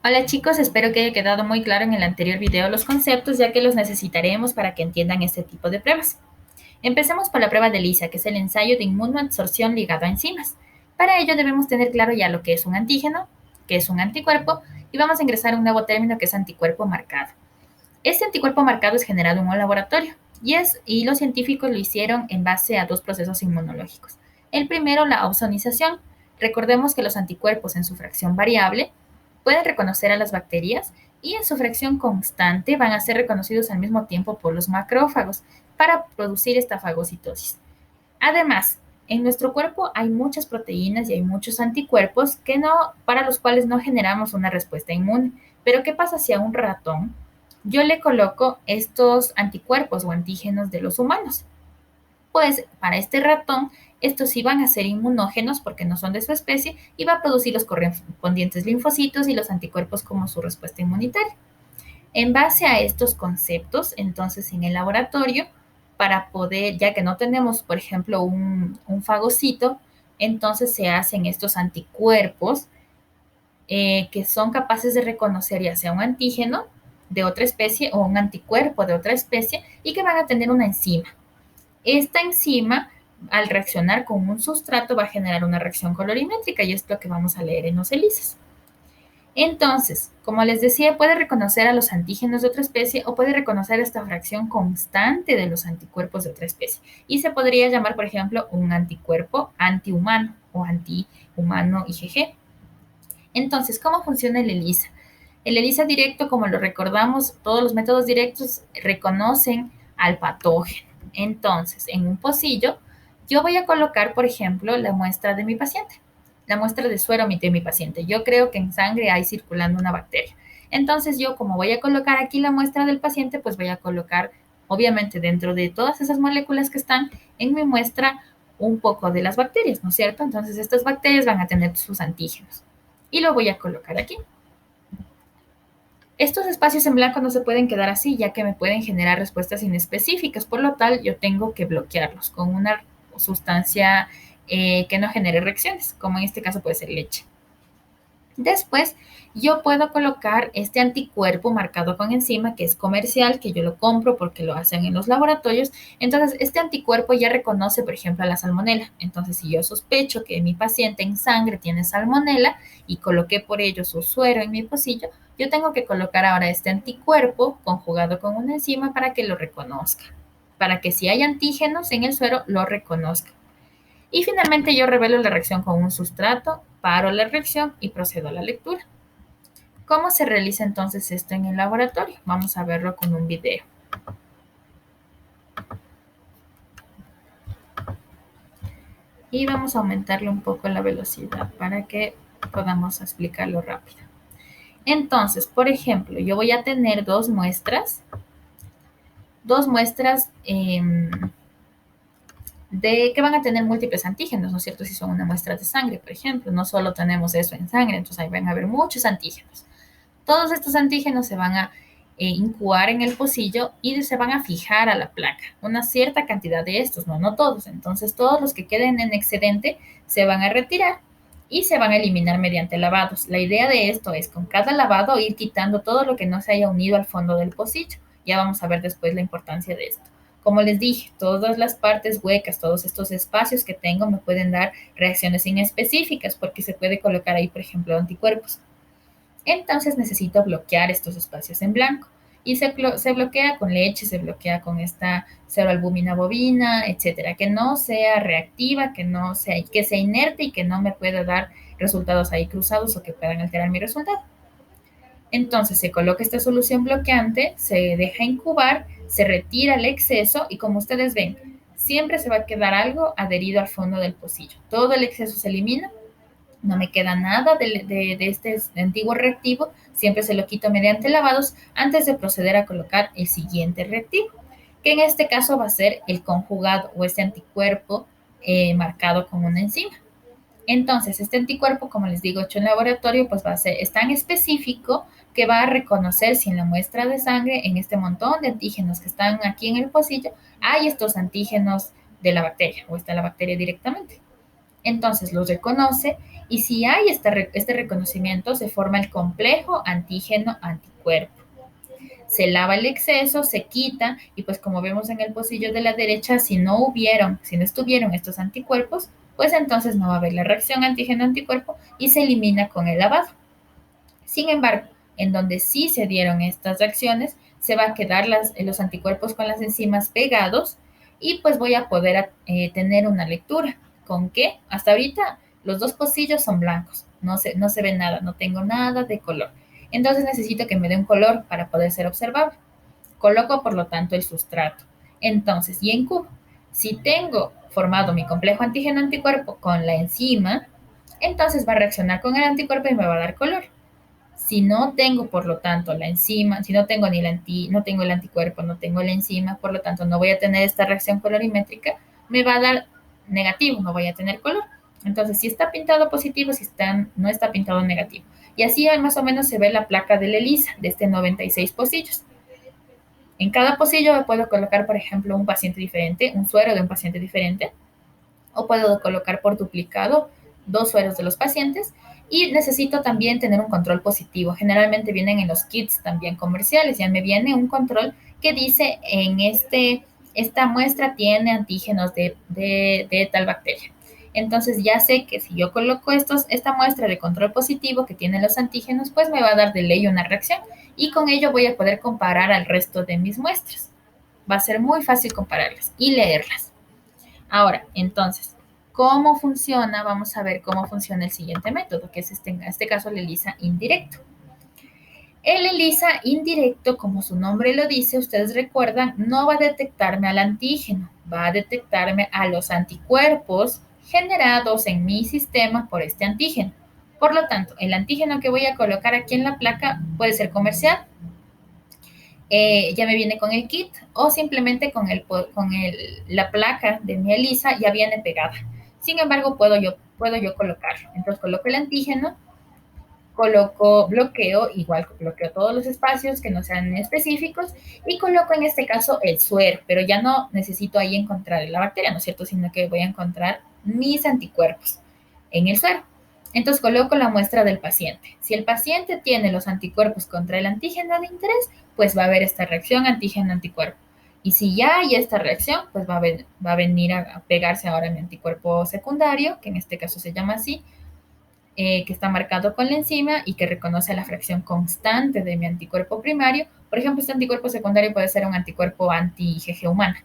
Hola chicos, espero que haya quedado muy claro en el anterior video los conceptos, ya que los necesitaremos para que entiendan este tipo de pruebas. Empecemos por la prueba de ELISA, que es el ensayo de inmunoabsorción ligado a enzimas. Para ello debemos tener claro ya lo que es un antígeno, que es un anticuerpo, y vamos a ingresar un nuevo término que es anticuerpo marcado. Este anticuerpo marcado es generado en un laboratorio, y los científicos lo hicieron en base a dos procesos inmunológicos. El primero, la ausonización. Recordemos que los anticuerpos en su fracción variable pueden reconocer a las bacterias y en su fracción constante van a ser reconocidos al mismo tiempo por los macrófagos para producir esta fagocitosis. Además, en nuestro cuerpo hay muchas proteínas y hay muchos anticuerpos para los cuales no generamos una respuesta inmune. Pero ¿qué pasa si a un ratón yo le coloco estos anticuerpos o antígenos de los humanos? Pues para este ratón, estos sí van a ser inmunógenos porque no son de su especie y va a producir los correspondientes linfocitos y los anticuerpos como su respuesta inmunitaria. En base a estos conceptos, entonces en el laboratorio, para poder, ya que no tenemos, por ejemplo, un fagocito, entonces se hacen estos anticuerpos que son capaces de reconocer ya sea un antígeno de otra especie o un anticuerpo de otra especie y que van a tener una enzima. Esta enzima, al reaccionar con un sustrato, va a generar una reacción colorimétrica y es lo que vamos a leer en los ELISAs. Entonces, como les decía, puede reconocer a los antígenos de otra especie o puede reconocer esta fracción constante de los anticuerpos de otra especie. Y se podría llamar, por ejemplo, un anticuerpo antihumano o antihumano IgG. Entonces, ¿cómo funciona el ELISA? El ELISA directo, como lo recordamos, todos los métodos directos reconocen al patógeno. Entonces, en un pocillo, yo voy a colocar, por ejemplo, la muestra de mi paciente, la muestra de suero de mi paciente. Yo creo que en sangre hay circulando una bacteria. Entonces, yo como voy a colocar aquí la muestra del paciente, pues voy a colocar, obviamente, dentro de todas esas moléculas que están en mi muestra, un poco de las bacterias, ¿no es cierto? Entonces, estas bacterias van a tener sus antígenos. Y lo voy a colocar aquí. Estos espacios en blanco no se pueden quedar así, ya que me pueden generar respuestas inespecíficas. Por lo tal, yo tengo que bloquearlos con una sustancia que no genere reacciones, como en este caso puede ser leche. Después, yo puedo colocar este anticuerpo marcado con enzima, que es comercial, que yo lo compro porque lo hacen en los laboratorios. Entonces, este anticuerpo ya reconoce, por ejemplo, a la salmonela. Entonces, si yo sospecho que mi paciente en sangre tiene salmonela y coloqué por ello su suero en mi pocillo, yo tengo que colocar ahora este anticuerpo conjugado con una enzima para que lo reconozca, para que si hay antígenos en el suero, lo reconozca. Y finalmente yo revelo la reacción con un sustrato, paro la reacción y procedo a la lectura. ¿Cómo se realiza entonces esto en el laboratorio? Vamos a verlo con un video. Y vamos a aumentarle un poco la velocidad para que podamos explicarlo rápido. Entonces, por ejemplo, yo voy a tener dos muestras de que van a tener múltiples antígenos, ¿no es cierto? Si son una muestra de sangre, por ejemplo, no solo tenemos eso en sangre, entonces ahí van a haber muchos antígenos. Todos estos antígenos se van a incubar en el pocillo y se van a fijar a la placa. Una cierta cantidad de estos, no todos. Entonces, todos los que queden en excedente se van a retirar y se van a eliminar mediante lavados. La idea de esto es con cada lavado ir quitando todo lo que no se haya unido al fondo del pocillo. Ya vamos a ver después la importancia de esto. Como les dije, todas las partes huecas, todos estos espacios que tengo me pueden dar reacciones inespecíficas porque se puede colocar ahí, por ejemplo, anticuerpos. Entonces necesito bloquear estos espacios en blanco. Y se bloquea con leche, se bloquea con esta ceroalbúmina bovina, etcétera, que no sea reactiva, que sea inerte y que no me pueda dar resultados ahí cruzados o que puedan alterar mi resultado. Entonces se coloca esta solución bloqueante, se deja incubar, se retira el exceso y como ustedes ven, siempre se va a quedar algo adherido al fondo del pocillo. Todo el exceso se elimina, no me queda nada de este antiguo reactivo, siempre se lo quito mediante lavados antes de proceder a colocar el siguiente reactivo, que en este caso va a ser el conjugado o este anticuerpo marcado con una enzima. Entonces, este anticuerpo, como les digo, hecho en laboratorio, pues es tan específico que va a reconocer si en la muestra de sangre, en este montón de antígenos que están aquí en el pocillo, hay estos antígenos de la bacteria o está la bacteria directamente. Entonces los reconoce y si hay este reconocimiento, se forma el complejo antígeno-anticuerpo. Se lava el exceso, se quita y pues como vemos en el pocillo de la derecha, si no estuvieron estos anticuerpos, pues entonces no va a haber la reacción antígeno-anticuerpo y se elimina con el lavado. Sin embargo, en donde sí se dieron estas reacciones, se va a quedar los anticuerpos con las enzimas pegados y pues voy a poder tener una lectura. ¿Con qué? Hasta ahorita los dos pocillos son blancos, no se ve nada, no tengo nada de color. Entonces necesito que me dé un color para poder ser observable. Coloco, por lo tanto, el sustrato. Entonces, y en cubo, si tengo formado mi complejo antígeno-anticuerpo con la enzima, entonces va a reaccionar con el anticuerpo y me va a dar color. Si no tengo, por lo tanto, la enzima, si no tengo no tengo el anticuerpo, no tengo la enzima, por lo tanto, no voy a tener esta reacción colorimétrica, me va a dar negativo, no voy a tener color. Entonces, si está pintado positivo, no está pintado negativo. Y así más o menos se ve la placa de la ELISA, de este 96 pocillos. En cada pocillo me puedo colocar, por ejemplo, un paciente diferente, un suero de un paciente diferente, o puedo colocar por duplicado dos sueros de los pacientes y necesito también tener un control positivo. Generalmente vienen en los kits también comerciales, ya me viene un control que dice esta muestra tiene antígenos de tal bacteria. Entonces ya sé que si yo coloco esta muestra de control positivo que tiene los antígenos, pues me va a dar de ley una reacción y con ello voy a poder comparar al resto de mis muestras. Va a ser muy fácil compararlas y leerlas. Ahora, entonces, ¿cómo funciona? Vamos a ver cómo funciona el siguiente método, que es en este caso el ELISA indirecto. El ELISA indirecto, como su nombre lo dice, ustedes recuerdan, no va a detectarme al antígeno, va a detectarme a los anticuerpos generados en mi sistema por este antígeno. Por lo tanto, el antígeno que voy a colocar aquí en la placa puede ser comercial, ya me viene con el kit o simplemente la placa de mi ELISA ya viene pegada. Sin embargo, puedo yo colocarlo. Entonces coloco el antígeno, coloco bloqueo, igual bloqueo todos los espacios que no sean específicos y coloco en este caso el suero, pero ya no necesito ahí encontrar la bacteria, ¿no es cierto? Sino que voy a encontrar mis anticuerpos en el suero. Entonces coloco la muestra del paciente. Si el paciente tiene los anticuerpos contra el antígeno de interés, pues va a haber esta reacción antígeno-anticuerpo. Y si ya hay esta reacción, pues va a venir a pegarse ahora mi anticuerpo secundario, que en este caso se llama así, que está marcado con la enzima y que reconoce la fracción constante de mi anticuerpo primario. Por ejemplo, este anticuerpo secundario puede ser un anticuerpo anti-IgG humana.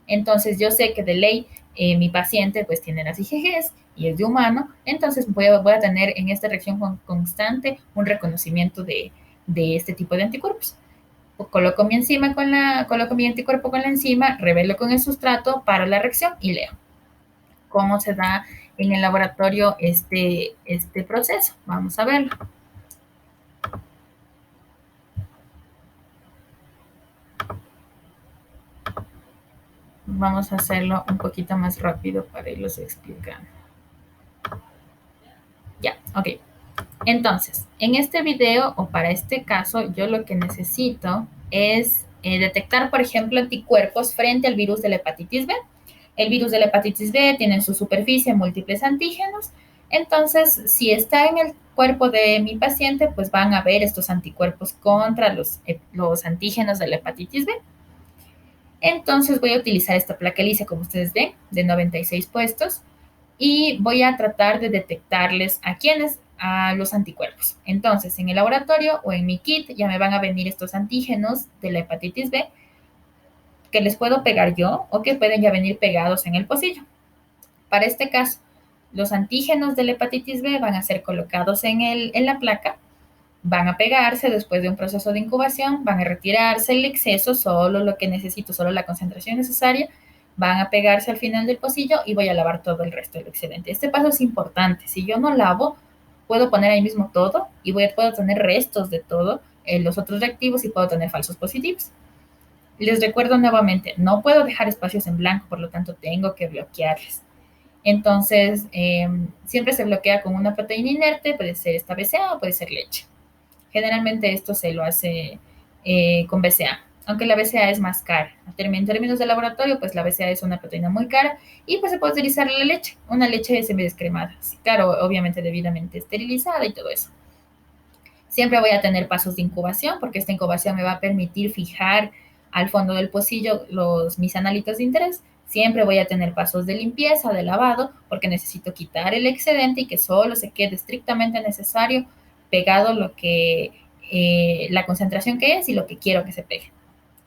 Entonces, yo sé que de ley mi paciente pues tiene las IgGs y es de humano, entonces voy a tener en esta reacción constante un reconocimiento de este tipo de anticuerpos. Coloco coloco mi anticuerpo con la enzima, revelo con el sustrato, paro la reacción y leo cómo se da en el laboratorio este proceso. Vamos a verlo. Vamos a hacerlo un poquito más rápido para irlos explicando. Ya, ok. Entonces, en este video o para este caso, yo lo que necesito es detectar, por ejemplo, anticuerpos frente al virus de la hepatitis B. El virus de la hepatitis B tiene en su superficie múltiples antígenos. Entonces, si está en el cuerpo de mi paciente, pues van a ver estos anticuerpos contra los antígenos de la hepatitis B. Entonces voy a utilizar esta placa ELISA, como ustedes ven, de 96 puestos, y voy a tratar de detectarles a los anticuerpos. Entonces, en el laboratorio o en mi kit ya me van a venir estos antígenos de la hepatitis B que les puedo pegar yo o que pueden ya venir pegados en el pocillo. Para este caso, los antígenos de la hepatitis B van a ser colocados en la placa, van a pegarse después de un proceso de incubación, van a retirarse el exceso, solo lo que necesito, solo la concentración necesaria, van a pegarse al final del pocillo y voy a lavar todo el resto del excedente. Este paso es importante. Si yo no lavo, puedo poner ahí mismo todo y puedo tener restos de todo, los otros reactivos y puedo tener falsos positivos. Les recuerdo nuevamente, no puedo dejar espacios en blanco, por lo tanto tengo que bloquearles. Entonces, siempre se bloquea con una proteína inerte, puede ser esta BCA o puede ser leche. Generalmente esto se lo hace con BCA. aunque la BCA es más cara. En términos de laboratorio, pues la BCA es una proteína muy cara y pues se puede utilizar la leche, una leche semidescremada. Sí, claro, obviamente debidamente esterilizada y todo eso. Siempre voy a tener pasos de incubación porque esta incubación me va a permitir fijar al fondo del pocillo mis analitos de interés. Siempre voy a tener pasos de limpieza, de lavado, porque necesito quitar el excedente y que solo se quede estrictamente necesario pegado lo que la concentración que es y lo que quiero que se pegue.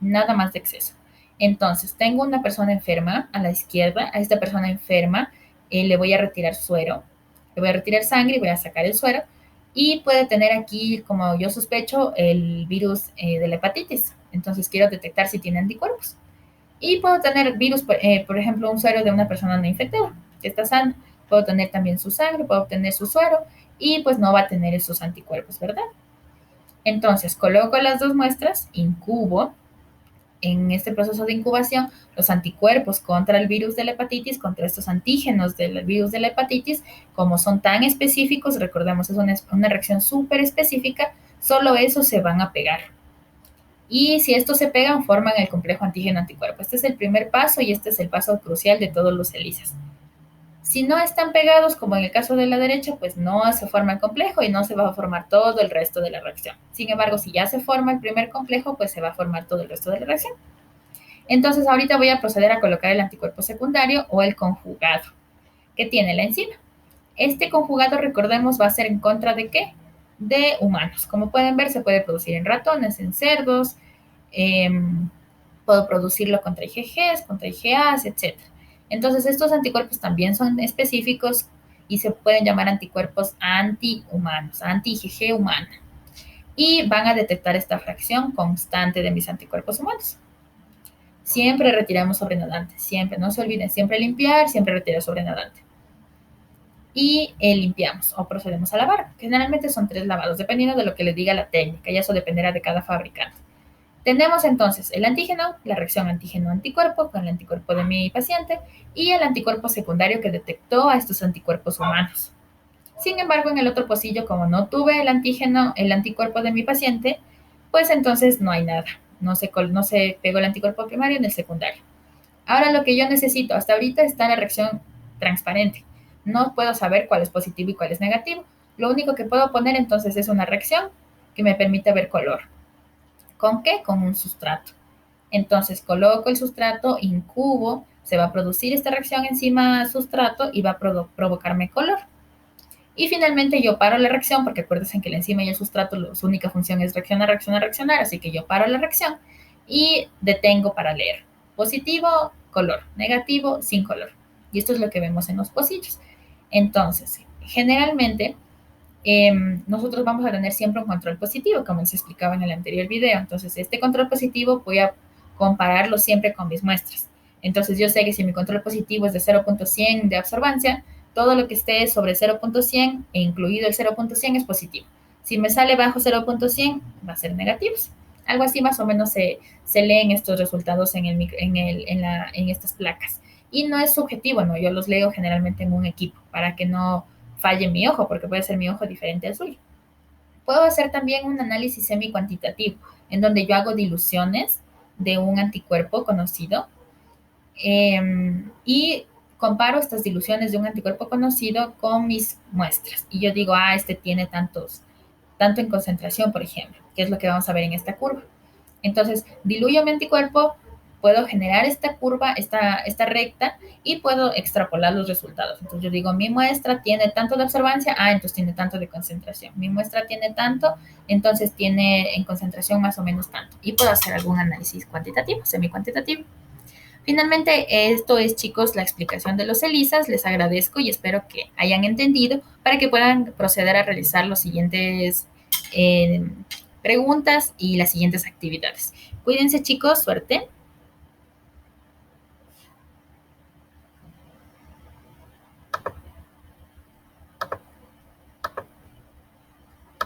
Nada más de exceso. Entonces, tengo una persona enferma a la izquierda. A esta persona enferma le voy a retirar suero, le voy a retirar sangre y voy a sacar el suero. Y puede tener aquí, como yo sospecho, el virus de la hepatitis. Entonces, quiero detectar si tiene anticuerpos. Y puedo tener virus, por ejemplo, un suero de una persona no infectada, que está sana. Puedo tener también su sangre, puedo obtener su suero y pues no va a tener esos anticuerpos, ¿verdad? Entonces, coloco las dos muestras, incubo en este proceso de incubación los anticuerpos contra el virus de la hepatitis, contra estos antígenos del virus de la hepatitis, como son tan específicos, recordemos, es una reacción súper específica, solo esos se van a pegar. Y si estos se pegan, forman el complejo antígeno-anticuerpo. Este es el primer paso y este es el paso crucial de todos los ELISAs. Si no están pegados, como en el caso de la derecha, pues no se forma el complejo y no se va a formar todo el resto de la reacción. Sin embargo, si ya se forma el primer complejo, pues se va a formar todo el resto de la reacción. Entonces, ahorita voy a proceder a colocar el anticuerpo secundario o el conjugado que tiene la enzima. Este conjugado, recordemos, va a ser en contra de ¿qué? De humanos. Como pueden ver, se puede producir en ratones, en cerdos, puedo producirlo contra IgGs, contra IgAs, etc. Entonces, estos anticuerpos también son específicos y se pueden llamar anticuerpos antihumanos, anti-IgG humana. Y van a detectar esta fracción constante de mis anticuerpos humanos. Siempre retiramos sobrenadante, siempre, no se olviden, siempre limpiar, siempre retirar sobrenadante. Y limpiamos o procedemos a lavar. Generalmente son 3 lavados, dependiendo de lo que les diga la técnica, y eso dependerá de cada fabricante. Tenemos entonces el antígeno, la reacción antígeno-anticuerpo con el anticuerpo de mi paciente y el anticuerpo secundario que detectó a estos anticuerpos humanos. Sin embargo, en el otro pocillo, como no tuve el antígeno, el anticuerpo de mi paciente, pues entonces no hay nada. No se pegó el anticuerpo primario en el secundario. Ahora lo que yo necesito, hasta ahorita está la reacción transparente. No puedo saber cuál es positivo y cuál es negativo. Lo único que puedo poner entonces es una reacción que me permite ver color. ¿Con qué? Con un sustrato. Entonces coloco el sustrato, incubo, se va a producir esta reacción enzima sustrato y va a provocarme color. Y finalmente yo paro la reacción, porque acuérdense que la enzima y el sustrato, su única función es reaccionar, reaccionar, reaccionar, así que yo paro la reacción y detengo para leer. Positivo, color, negativo, sin color. Y esto es lo que vemos en los pocillos. Entonces, generalmente nosotros vamos a tener siempre un control positivo, como les explicaba en el anterior video. Entonces, este control positivo voy a compararlo siempre con mis muestras. Entonces, yo sé que si mi control positivo es de 0.100 de absorbancia, todo lo que esté sobre 0.100 e incluido el 0.100 es positivo. Si me sale bajo 0.100, va a ser negativo. Algo así más o menos se leen estos resultados en estas placas. Y no es subjetivo, ¿no? Yo los leo generalmente en un equipo para que no falle mi ojo, porque puede ser mi ojo diferente al suyo. Puedo hacer también un análisis semi-cuantitativo, en donde yo hago diluciones de un anticuerpo conocido y comparo estas diluciones de un anticuerpo conocido con mis muestras. Y yo digo, este tiene tanto en concentración, por ejemplo, que es lo que vamos a ver en esta curva. Entonces, diluyo mi anticuerpo, puedo generar esta curva, esta recta, y puedo extrapolar los resultados. Entonces, yo digo, mi muestra tiene tanto de absorbancia, entonces tiene tanto de concentración. Mi muestra tiene tanto, entonces tiene en concentración más o menos tanto. Y puedo hacer algún análisis cuantitativo, semi-cuantitativo. Finalmente, esto es, chicos, la explicación de los ELISAs. Les agradezco y espero que hayan entendido para que puedan proceder a realizar los siguientes preguntas y las siguientes actividades. Cuídense, chicos, suerte.